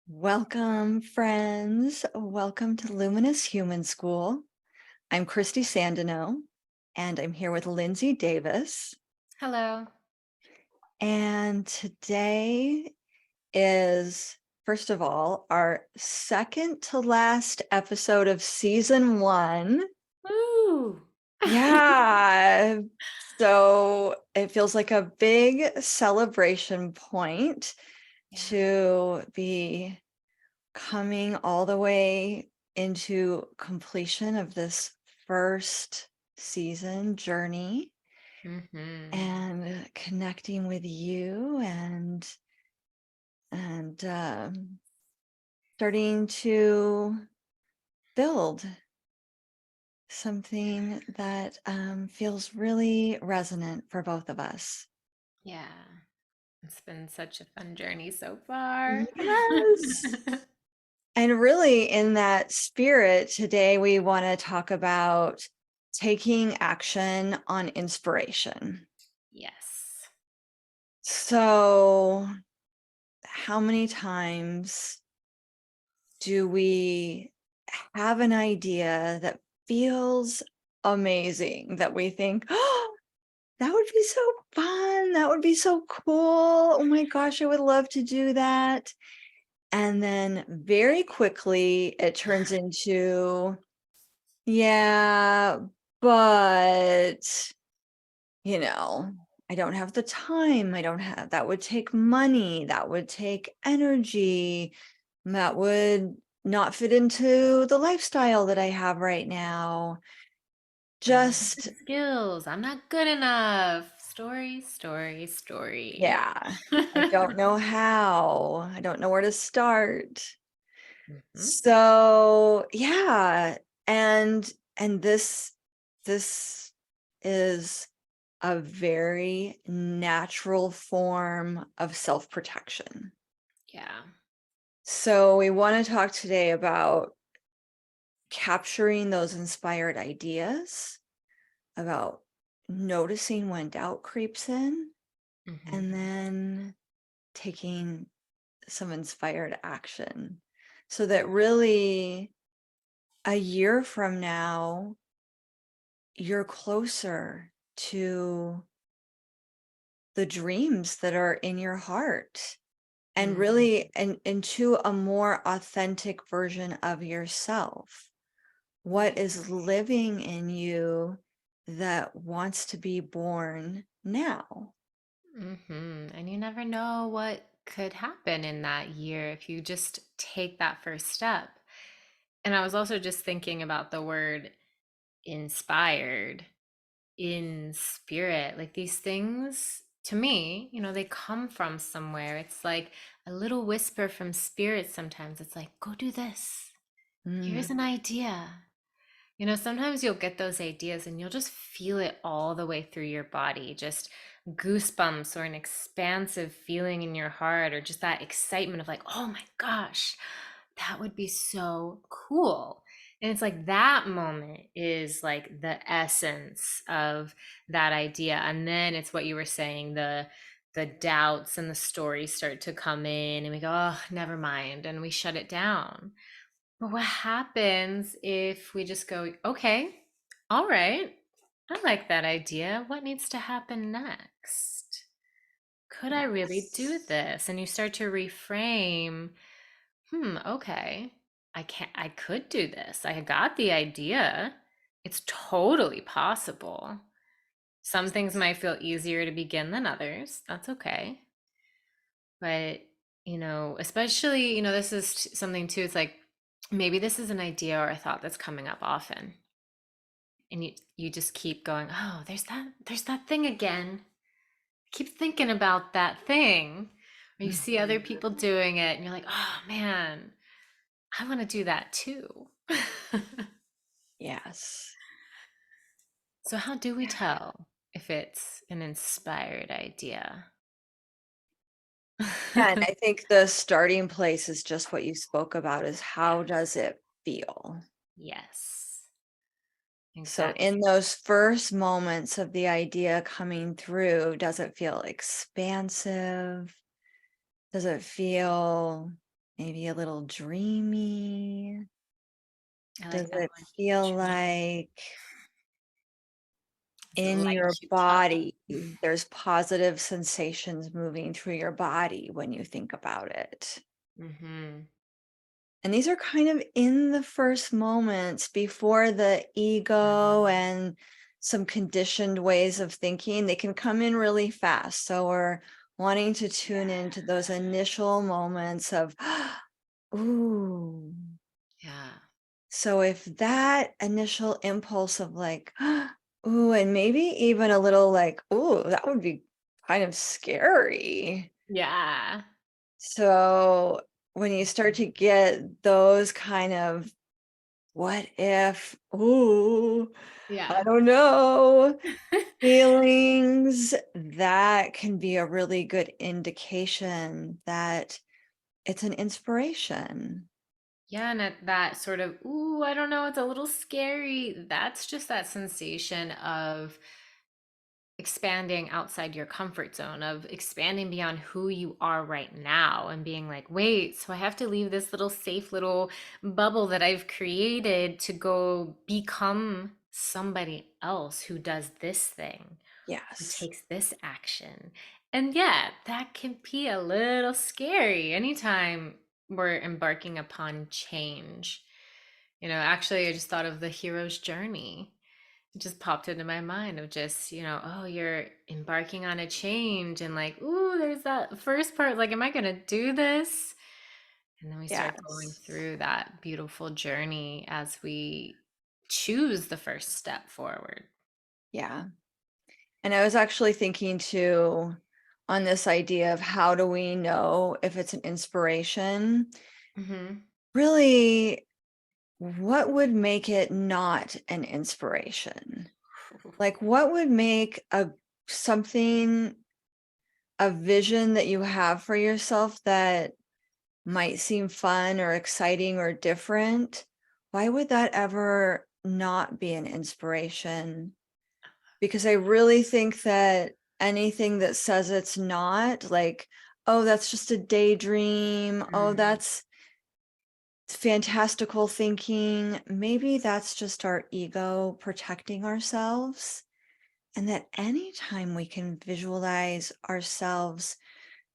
Welcome, friends. Welcome to Luminous Human School. I'm Christy Sandino, and I'm here with Lindsay Davis. Hello. And today is, first of all, our second to last episode of season one. Woo! Yeah. So it feels like a big celebration point Yeah. to be coming all the way into completion of this first season journey Mm-hmm. and connecting with you and starting to build something that feels really resonant for both of us. Yeah. It's been such a fun journey so far. Yes. And really, in that spirit, today we want to talk about taking action on inspiration. Yes. So, how many times do we have an idea that feels amazing that we think, oh, that would be so fun. That would be so cool. Oh my gosh, I would love to do that. And then very quickly it turns into, yeah, but, you know, I don't have the time. I don't have that would take money, that would take energy, that would not fit into the lifestyle that I have right now. I don't have the Just, skills. I'm not good enough. Story, story, story. yeah, I don't know how. I don't know where to start. Mhm. So, yeah, and this is a very natural form of self-protection. Yeah. So, we want to talk today about capturing those inspired ideas, about noticing when doubt creeps in, Hmm. and then taking some inspired action so that really a year from now, you're closer to the dreams that are in your heart and Hmm. really into a more authentic version of yourself. What is living in you that wants to be born now? And you never know what could happen in that year if you just take that first step. And I was also just thinking about the word inspired in spirit. Like these things, to me, they come from somewhere. It's like a little whisper from spirit sometimes. It's like, go do this. Here's Mm, an idea. Sometimes you'll get those ideas and you'll just feel it all the way through your body, just goosebumps or an expansive feeling in your heart, or just that excitement of like, oh my gosh, that would be so cool. And it's like that moment is like the essence of that idea. And then it's what you were saying, the doubts and the stories start to come in and we go, oh, never mind. And we shut it down. But what happens if we just go, okay, all right, I like that idea. What needs to happen next? Could I really do yes. this? And you start to reframe, okay, I could do this. I got the idea. It's totally possible. Some things might feel easier to begin than others. That's okay. But, especially, this is something too. It's like maybe this is an idea or a thought that's coming up often. And you just keep going, oh, there's that thing again. Keep thinking about that thing. Or you see other Mhm. people doing it and you're like, oh man, I want to do that too. Yes. So how do we tell if it's an inspired idea? Yeah, and I think the starting place is just what you spoke about is how does it feel? Yes, So exactly. in those first moments of the idea coming through, does it feel expansive? Does it feel maybe a little dreamy? I Does like that it one. feel Dreamy. like Is it in light your to touch? body there's positive sensations moving through your body when you think about it? Mm-hmm. And these are kind of in the first moments before the ego and some conditioned ways of thinking. They can come in really fast. So we're wanting to tune into those initial moments of, ooh. Yeah. So if that initial impulse of like, ooh, and maybe even a little like, ooh, that would be kind of scary. Yeah. So when you start to get those kind of what if, ooh, I Yeah. don't know, feelings, that can be a really good indication that it's an inspiration. Yeah, and at that sort of, ooh, I don't know, it's a little scary. That's just that sensation of expanding outside your comfort zone, of expanding beyond who you are right now and being like, wait, so I have to leave this little safe little bubble that I've created to go become somebody else who does this thing, who Yes. takes this action. And yeah, that can be a little scary anytime we're embarking upon change. Actually, I just thought of the hero's journey. It just popped into my mind of just, oh, you're embarking on a change and like, ooh, there's that first part, like, am I gonna do this? And then we start going Yes. through that beautiful journey as we choose the first step forward. Yeah. And I was actually thinking too on this idea of how do we know if it's an inspiration? Hmm. Really, what would make it not an inspiration? Like what would make a something a vision that you have for yourself that might seem fun or exciting or different, why would that ever not be an inspiration? Because I really think that anything that says it's not, like, oh, that's just a daydream, oh, Mm, that's fantastical thinking, maybe that's just our ego protecting ourselves. And that anytime we can visualize ourselves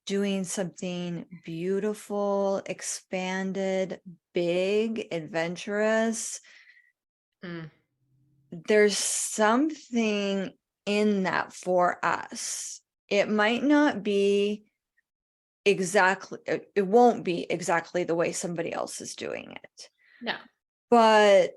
doing something beautiful, expanded, big, adventurous, mm. there's something in that for us. It might not be exactly, it won't be exactly the way somebody else is doing it, No. but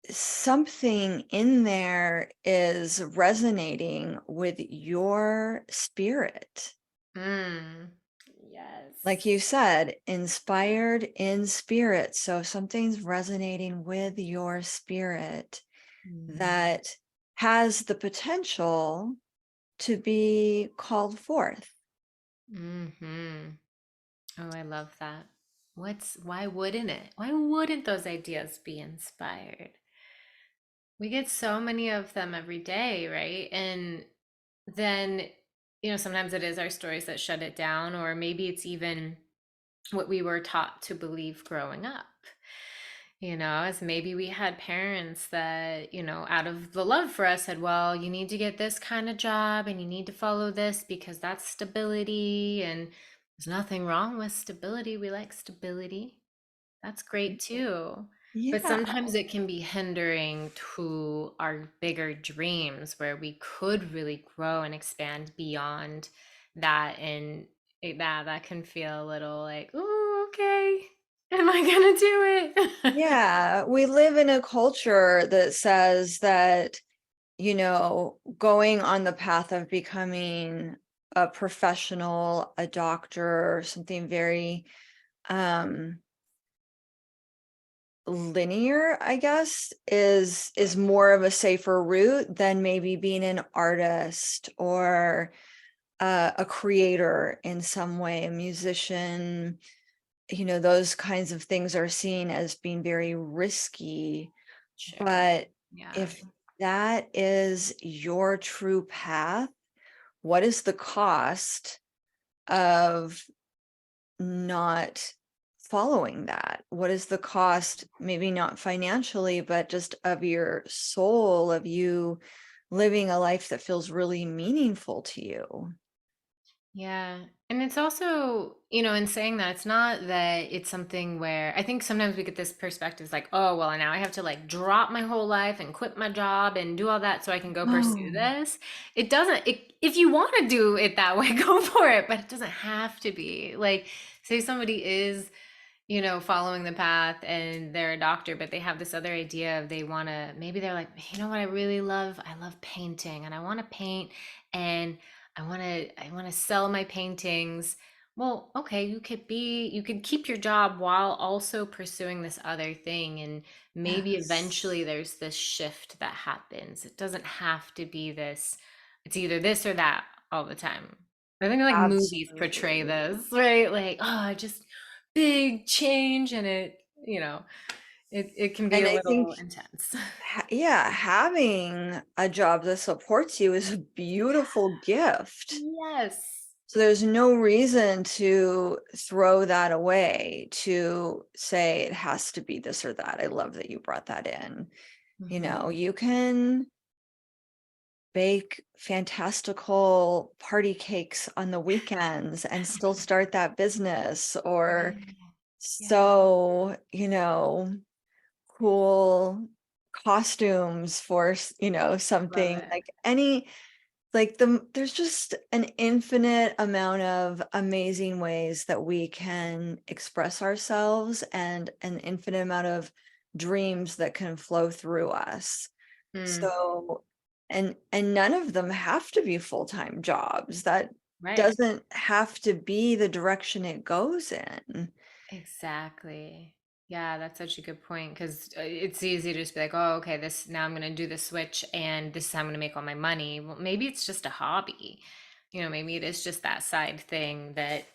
something in there is resonating with your spirit. Mm. Like Yes. you said, inspired in spirit. So something's resonating with your spirit Mm. that has the potential to be called forth. Hmm. Oh, I love that. Why wouldn't it? Why wouldn't those ideas be inspired? We get so many of them every day, right? And then, sometimes it is our stories that shut it down, or maybe it's even what we were taught to believe growing up. As maybe we had parents that, out of the love for us said, well, you need to get this kind of job and you need to follow this because that's stability. And there's nothing wrong with stability. We like stability. That's great too. But Yeah. sometimes it can be hindering to our bigger dreams where we could really grow and expand beyond that. And that can feel a little like, oh, okay. Am I gonna do it? Yeah. We live in a culture that says that, going on the path of becoming a professional, a doctor, something very um linear, I guess, is more of a safer route than maybe being an artist or a creator in some way, a musician. Those kinds of things are seen as being very risky. Sure. But Yeah. if that is your true path, what is the cost of not following that? What is the cost, maybe not financially, but just of your soul, of you living a life that feels really meaningful to you? Yeah. And it's also, in saying that, it's not that it's something where I think sometimes we get this perspective it's like, oh, well, now I have to like drop my whole life and quit my job and do all that so I can go pursue Oh, this. It doesn't, if you want to do it that way, go for it, but it doesn't have to be. Like, say somebody is following the path and they're a doctor, but they have this other idea of they want to, maybe they're like, you know what I really love? I love painting and I want to paint and I want to sell my paintings. Well, okay, you could keep your job while also pursuing this other thing. And maybe yes. eventually there's this shift that happens. It doesn't have to be this, it's either this or that all the time. I think like movies portray Absolutely. this, right? Like, oh, just big change and it can be And a I think, little intense. yeah, having a job that supports you is a beautiful gift. Yes. So there's no reason to throw that away, to say it has to be this or that. I love that you brought that in. Hmm. You can bake fantastical party cakes on the weekends and still start that business, or Yeah. Yeah. sew, cool costumes for, Love something it. like any, like there's just an infinite amount of amazing ways that we can express ourselves, and an infinite amount of dreams that can flow through us. Mm, So, and none of them have to be full-time jobs. That right. doesn't have to be the direction it goes in. Exactly. Yeah, that's such a good point because it's easy to just be like, oh, okay, this now I'm going to do the switch and this is how I'm going to make all my money. Well, maybe it's just a hobby. Maybe it is just that side thing that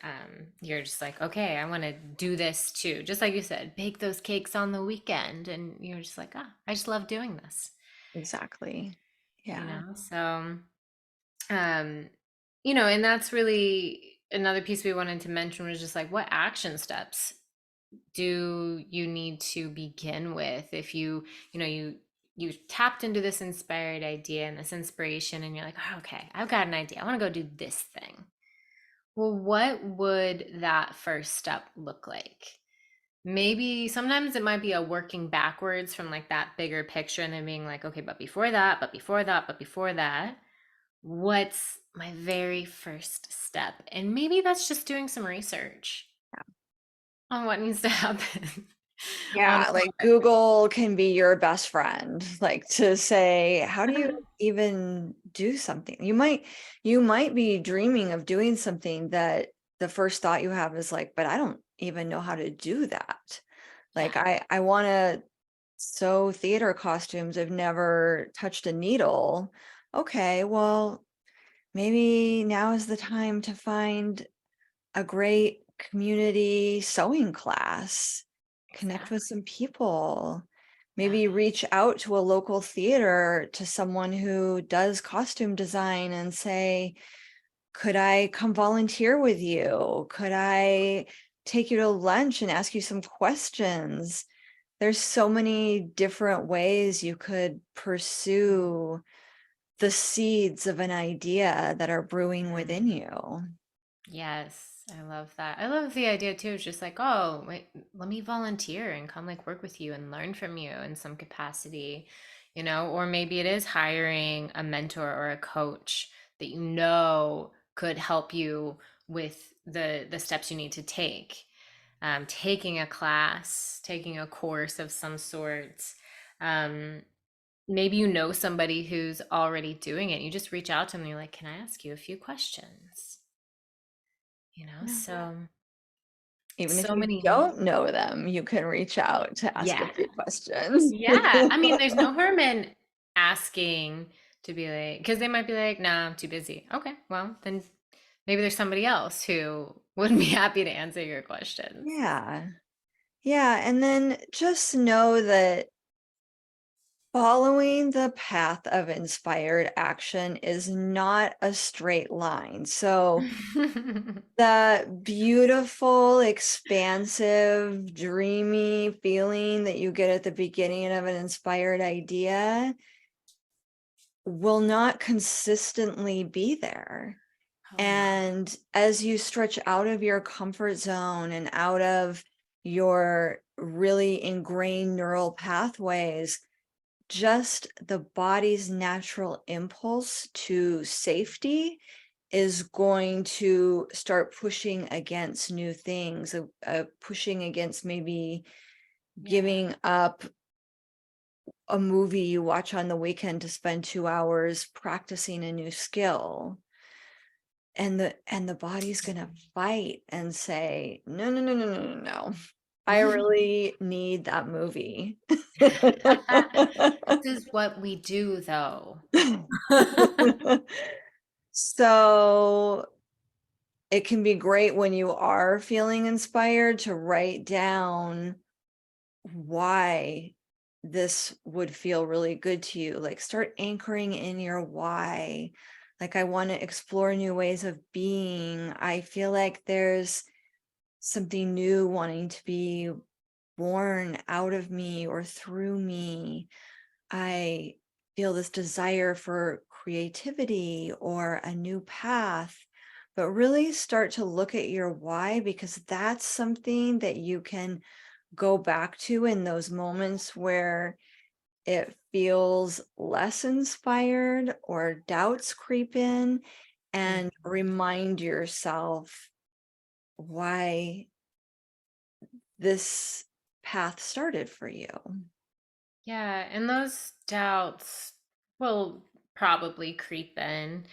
you're just like, okay, I want to do this too. Just like you said, bake those cakes on the weekend. And you're just like, ah, I just love doing this, Exactly. Yeah. So, um, and that's really another piece we wanted to mention was just like, what action steps do you need to begin with if you tapped into this inspired idea and this inspiration and you're like, oh, okay, I've got an idea, I want to go do this thing. Well, what would that first step look like? Maybe sometimes it might be a working backwards from like that bigger picture and then being like, okay, but before that, but before that, but before that, what's my very first step? And maybe that's just doing some research on what needs to happen on a Yeah, like topic. Google can be your best friend, like to say, how do you even do something? You might be dreaming of doing something that the first thought you have is like, but I don't even know how to do that. Yeah. Like I want to sew theater costumes. I've never touched a needle. Okay, well, maybe now is the time to find a great community sewing class, connect with Exactly. some people, Yeah. maybe reach out to a local theater, to someone who does costume design, and say, could I come volunteer with you? Could I take you to lunch and ask you some questions? There's so many different ways you could pursue the seeds of an idea that are brewing Mhm. within you. Yes, I love that. I love the idea too. It's just like, oh, wait, let me volunteer and come like work with you and learn from you in some capacity, or maybe it is hiring a mentor or a coach that could help you with the steps you need to take. Taking a class, taking a course of some sort. Um, Maybe somebody who's already doing it. You just reach out to them and you're like, can I ask you a few questions? Yeah. So Even if so you many. don't know them, you can reach out to ask a Yeah. few questions. Yeah. I mean, there's no harm in asking to be like, because they might be like, nah, I'm too busy. Okay, well, then maybe there's somebody else who would be happy to answer your questions. Yeah. Yeah, and then just know that Following the path of inspired action is not a straight line. So, that beautiful, expansive, dreamy feeling that you get at the beginning of an inspired idea will not consistently be there. Oh, yeah. And as you stretch out of your comfort zone and out of your really ingrained neural pathways, just the body's natural impulse to safety is going to start pushing against new things, pushing against maybe Yeah. giving up a movie you watch on the weekend to spend 2 hours practicing a new skill. And the body's gonna fight and say, no, no, no, no, no, no, no. I really need that movie. This is what we do, though. So it can be great when you are feeling inspired to write down why this would feel really good to you. Like start anchoring in your why. Like, I want to explore new ways of being. I feel like there's something new wanting to be born out of me or through me. I feel this desire for creativity or a new path, but really start to look at your why, because that's something that you can go back to in those moments where it feels less inspired or doubts creep in, Mm. and remind yourself why this path started for you. Yeah, and those doubts will probably creep in.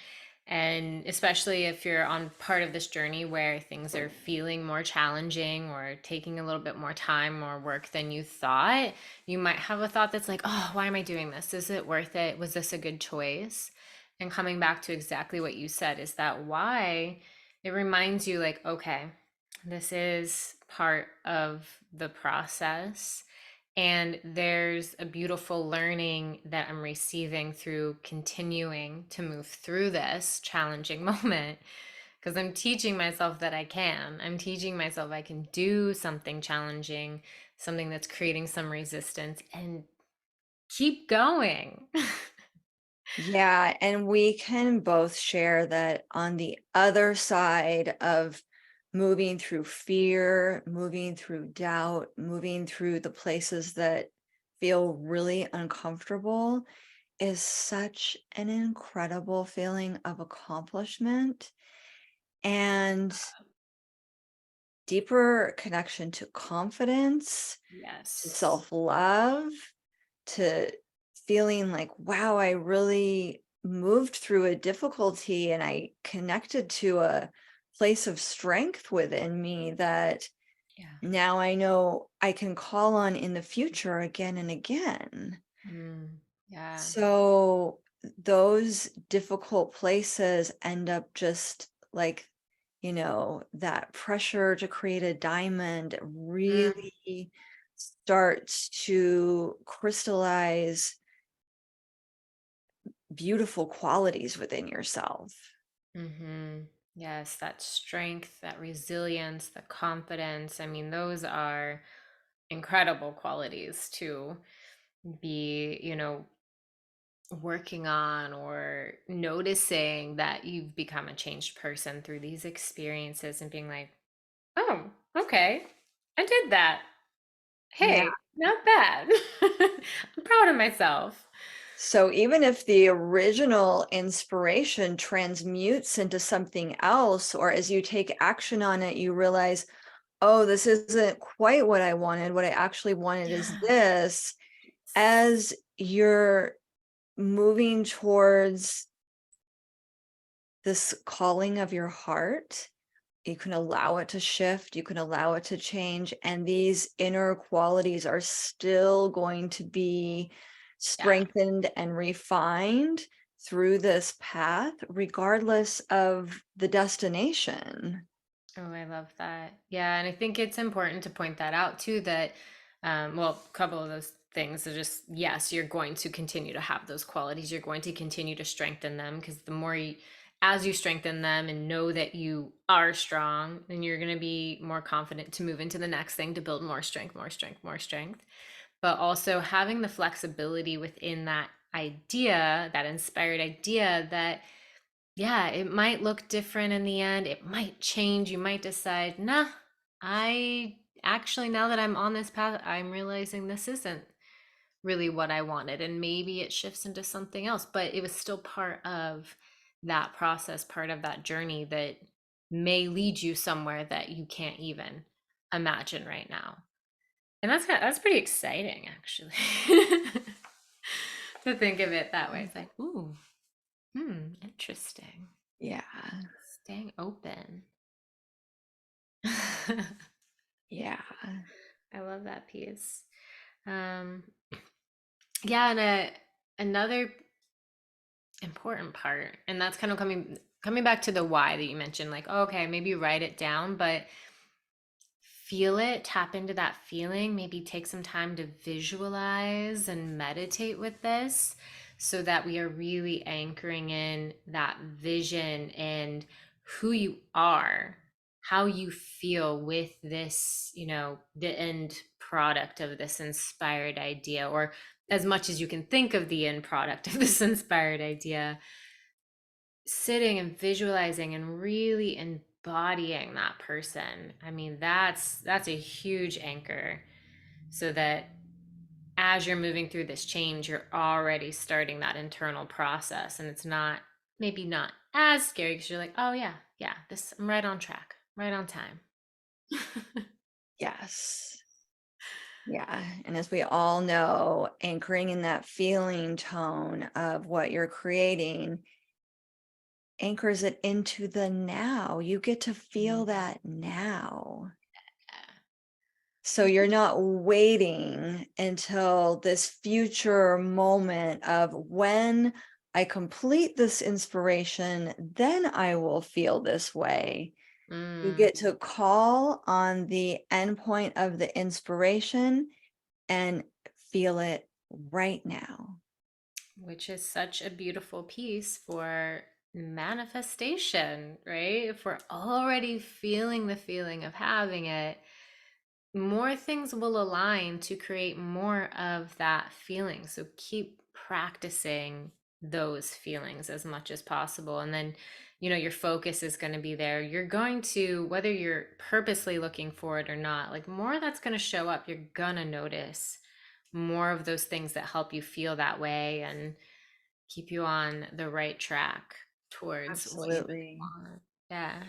And especially if you're on part of this journey where things are feeling more challenging or taking a little bit more time or work than you thought, you might have a thought that's like, oh, why am I doing this? Is it worth it? Was this a good choice? And coming back to exactly what you said is that why it reminds you, like, okay, this is part of the process. And there's a beautiful learning that I'm receiving through continuing to move through this challenging moment because I'm teaching myself that I can. I'm teaching myself I can do something challenging, something that's creating some resistance, and keep going. Yeah, and we can both share that on the other side of moving through fear, moving through doubt, moving through the places that feel really uncomfortable is such an incredible feeling of accomplishment and deeper connection to confidence, to Yes. self-love, to feeling like, wow, I really moved through a difficulty and I connected to a place of strength within me that Yeah. now I know I can call on in the future again and again. Mm, yeah. So those difficult places end up just like, that pressure to create a diamond Mm, really starts to crystallize beautiful qualities within yourself. mm-hmm. Yes, that strength, that resilience, the confidence. I mean, those are incredible qualities to be, working on or noticing that you've become a changed person through these experiences and being like, oh, okay, I did that. Yeah. Hey, not bad. I'm proud of myself. So even if the original inspiration transmutes into something else, or as you take action on it, you realize, oh, this isn't quite what I wanted. What I actually wanted is this. As you're moving towards this calling of your heart, you can allow it to shift, you can allow it to change, and these inner qualities are still going to be Yeah. strengthened and refined through this path, regardless of the destination. Oh, I love that. Yeah, and I think it's important to point that out too that well, a couple of those things are just, yes, you're going to continue to have those qualities. You're going to continue to strengthen them because the more you, as you strengthen them and know that you are strong, then you're going to be more confident to move into the next thing to build more strength, more strength, more strength. But also having the flexibility within that idea, that inspired idea that, yeah, it might look different in the end. It might change. You might decide, nah, I actually, now that I'm on this path, I'm realizing this isn't really what I wanted. And maybe it shifts into something else, but it was still part of that process, part of that journey that may lead you somewhere that you can't even imagine right now. And that's pretty exciting, actually, to think of it that way. It's like, ooh, interesting. Yeah. Staying open. Yeah. I love that piece. Um, yeah, and another important part, and that's kind of coming back to the why that you mentioned, like, oh, okay, maybe write it down, but feel it, tap into that feeling, maybe take some time to visualize and meditate with this so that we are really anchoring in that vision and who you are, how you feel with this, the end product of this inspired idea, or as much as you can think of the end product of this inspired idea, sitting and visualizing and really embodying that person. I mean, that's a huge anchor so that as you're moving through this change, you're already starting that internal process, and it's not, maybe not as scary because you're like, oh yeah, yeah, this, I'm right on track, right on time. Yes. Yeah. And as we all know, anchoring in that feeling tone of what you're creating anchors it into the now. You get to feel Mm, that now. yeah. So you're not waiting until this future moment of when I complete this inspiration, then I will feel this way. You Mm. get to call on the endpoint of the inspiration and feel it right now. Which is such a beautiful piece for manifestation, right? If we're already feeling the feeling of having it, more things will align to create more of that feeling. So keep practicing those feelings as much as possible. And then, your focus is going to be there. You're going to, whether you're purposely looking for it or not, like more that's going to show up. You're going to notice more of those things that help you feel that way and keep you on the right track towards what you really Absolutely. want. Yeah.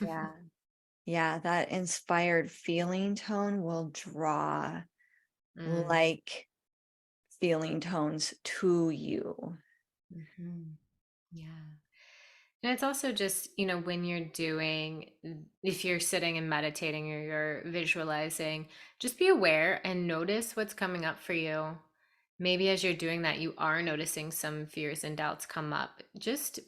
Yeah. Yeah. That inspired feeling tone will draw Mm, like feeling tones to you. mhm. Yeah. And it's also just, when you're doing, if you're sitting and meditating or you're visualizing, just be aware and notice what's coming up for you. Maybe as you're doing that, you are noticing some fears and doubts come up. Just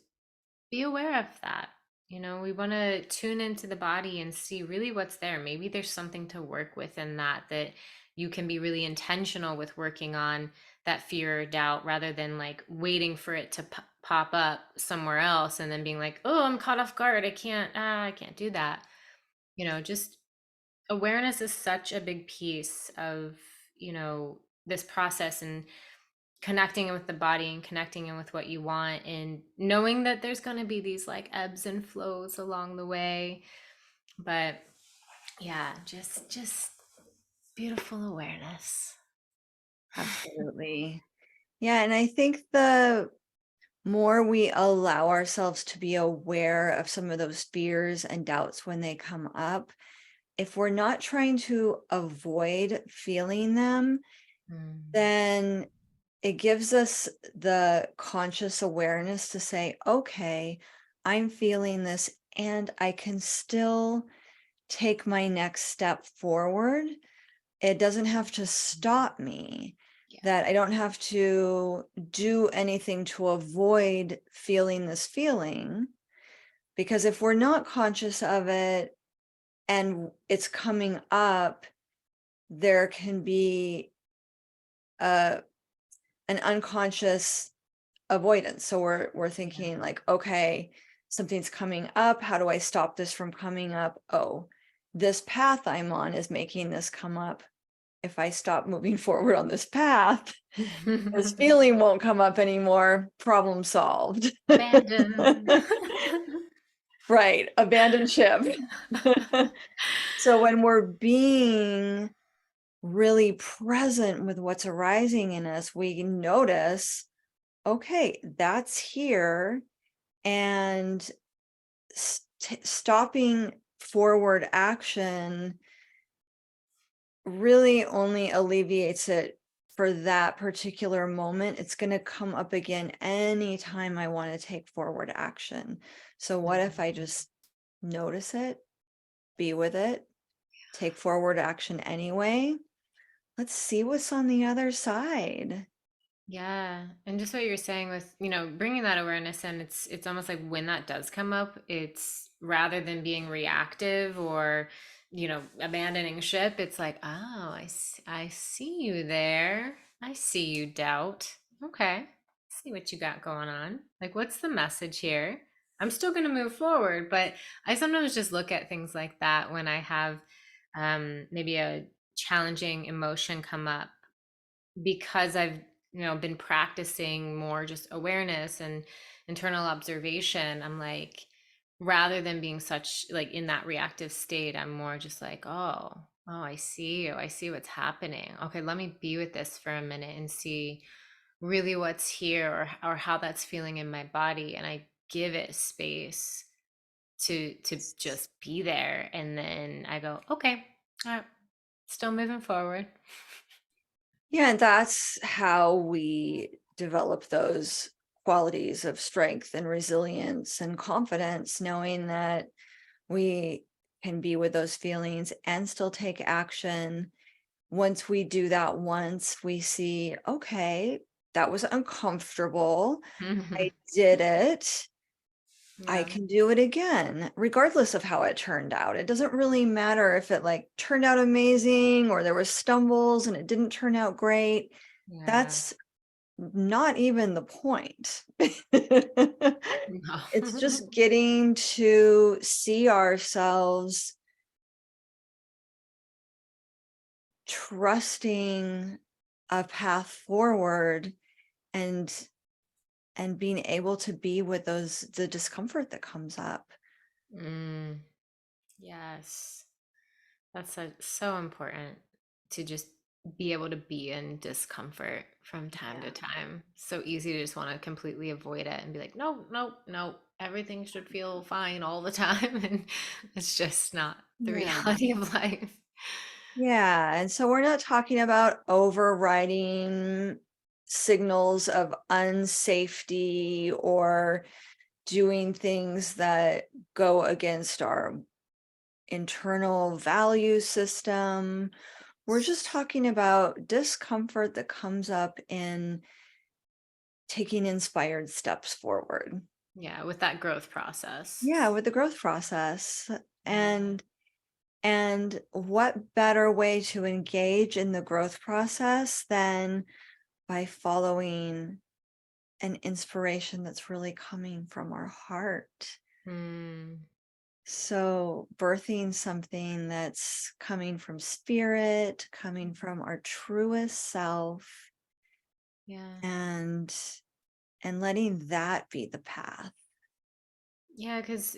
be aware of that. We want to tune into the body and see really what's there. Maybe there's something to work with in that you can be really intentional with working on that fear or doubt rather than like waiting for it to pop up somewhere else and then being like, oh, I'm caught off guard. I can't do that. Just awareness is such a big piece of, this process, and connecting with the body and connecting in with what you want and knowing that there's going to be these like ebbs and flows along the way, but yeah, just beautiful awareness. Absolutely. Yeah. And I think the more we allow ourselves to be aware of some of those fears and doubts when they come up, if we're not trying to avoid feeling them, Mm, then it gives us the conscious awareness to say, okay, I'm feeling this and I can still take my next step forward. It doesn't have to stop me, yeah. that I don't have to do anything to avoid feeling this feeling. Because if we're not conscious of it and it's coming up, there can be uh an unconscious avoidance. So we're Yeah. thinking like, okay, something's coming up. How do I stop this from coming up? Oh, this path I'm on is making this come up. If I stop moving forward on this path, this feeling won't come up anymore. Problem solved. Abandoned. Right, abandoned ship. So when we're being really present with what's arising in us, we notice, okay, that's here. And stopping forward action really only alleviates it for that particular moment. It's going to come up again anytime I want to take forward action. So, what if I Mhm. just notice it, be with it, take forward action anyway? Let's see what's on the other side. Yeah, and just what you're saying with, bringing that awareness in, it's almost like when that does come up, it's rather than being reactive or, abandoning ship, it's like, oh, I see you there. I see you, doubt. Okay. See what you got going on. Like, what's the message here? I'm still going to move forward, but I sometimes just look at things like that when I have maybe a challenging emotion come up because I've been practicing more just awareness and internal observation. I'm like, rather than being such like in that reactive state, I'm more just like, oh, I see you. I see what's happening. Okay, let me be with this for a minute and see really what's here or how that's feeling in my body, and I give it space to just be there, and then I go, okay, all right, still moving forward. Yeah, and that's how we develop those qualities of strength and resilience and confidence, knowing that we can be with those feelings and still take action. Once we do that once, we see, okay, that was uncomfortable. I did it. I Yeah. can do it again, regardless of how it turned out. It doesn't really matter if it like turned out amazing or there were stumbles and it didn't turn out great. Yeah. That's not even the point. No. It's just getting to see ourselves trusting a path forward and being able to be with those the discomfort that comes up. Mm, yes. That's so important to just be able to be in discomfort from time to Yeah. time. So easy to just want to completely avoid it and be like, no, no, no, everything should feel fine all the time. And it's just not the Yeah. reality of life. Yeah, and so we're not talking about overriding signals of unsafety or doing things that go against our internal value system. We're just talking about discomfort that comes up in taking inspired steps forward. Yeah, with that growth process. Yeah, with the growth process. Yeah. And what better way to engage in the growth process than by following an inspiration that's really coming from our heart? Mm, So, birthing something that's coming from spirit, coming from our truest self, yeah. and letting that be the path. Yeah, because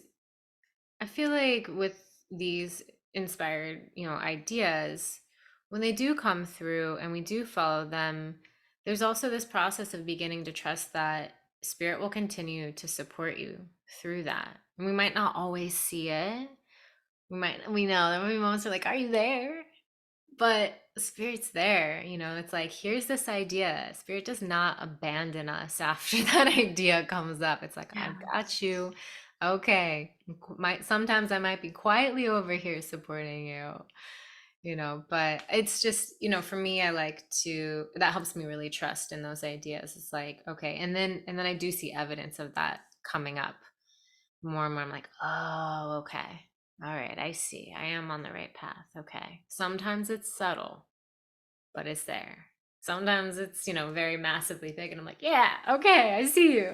I feel like with these inspired, ideas, when they do come through and we do follow them, there's also this process of beginning to trust that spirit will continue to support you through that. And we might not always see it. We know there will be moments where like, are you there? But spirit's there, it's like, here's this idea. Spirit does not abandon us after that idea comes up. It's like, I've Yeah. got you. Okay. Sometimes I might be quietly over here supporting you, but it's just, for me, I like to, that helps me really trust in those ideas. It's like, okay. And then I do see evidence of that coming up more and more. I'm like, oh, okay. All right, I see. I am on the right path. Okay. Sometimes it's subtle, but it's there. Sometimes it's, very massively big and I'm like, yeah, okay, I see you.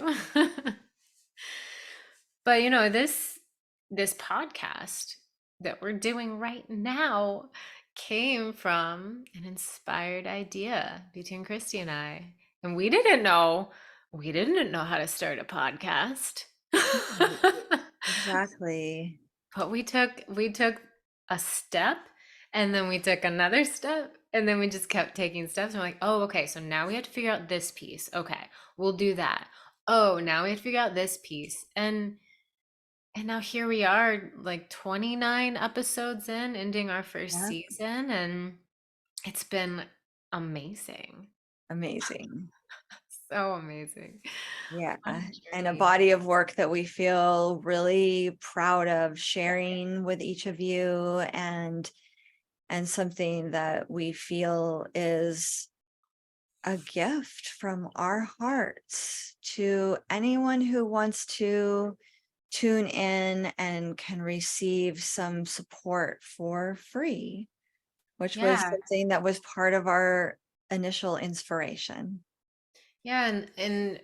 But this podcast that we're doing right now came from an inspired idea between Christy and I. And we didn't know how to start a podcast. Right. Exactly. But we took a step, and then we took another step, and then we just kept taking steps. And we're like, oh, okay, so now we have to figure out this piece. Okay, we'll do that. Oh, now we have to figure out this piece. And now here we are, like 29 episodes in, ending our first Yeah. season, and it's been amazing. Amazing. So amazing. Yeah. What a And a journey. body of work that we feel really proud of sharing with each of you, and something that we feel is a gift from our hearts to anyone who wants to tune in and can receive some support for free, which was Yeah. something that was part of our initial inspiration. Yeah, and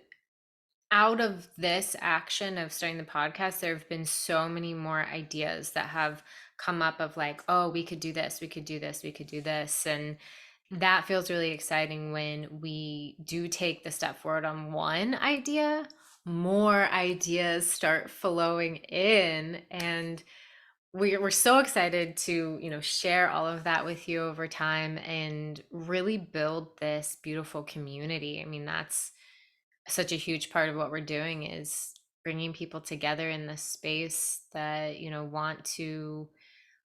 out of this action of starting the podcast, there have been so many more ideas that have come up of like, oh, we could do this, we could do this, we could do this. And that feels really exciting when we do take the step forward on one idea, more ideas start flowing in. And we're so excited to, share all of that with you over time and really build this beautiful community. I mean, that's such a huge part of what we're doing is bringing people together in this space that want to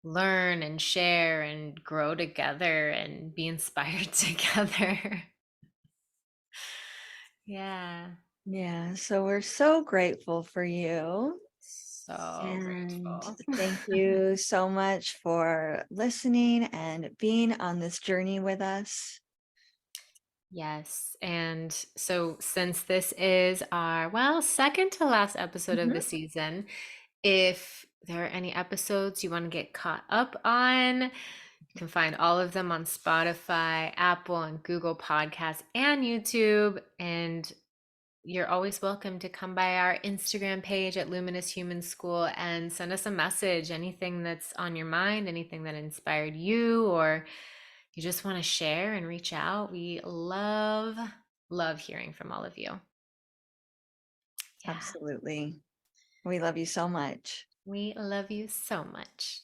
learn and share and grow together and be inspired together. Yeah, Yeah, so we're so grateful for you. so And grateful. thank you so much for listening and being on this journey with us. Yes. And so, since this is our, well, second to last episode of the Mhm. season, if there are any episodes you want to get caught up on, you can find all of them on Spotify, Apple, and Google Podcasts and YouTube. And you're always welcome to come by our Instagram page at Luminous Human School and send us a message, anything that's on your mind, anything that inspired you, or you just want to share and reach out. We love hearing from all of you. Yeah, Absolutely. We love you so much. we love you so much.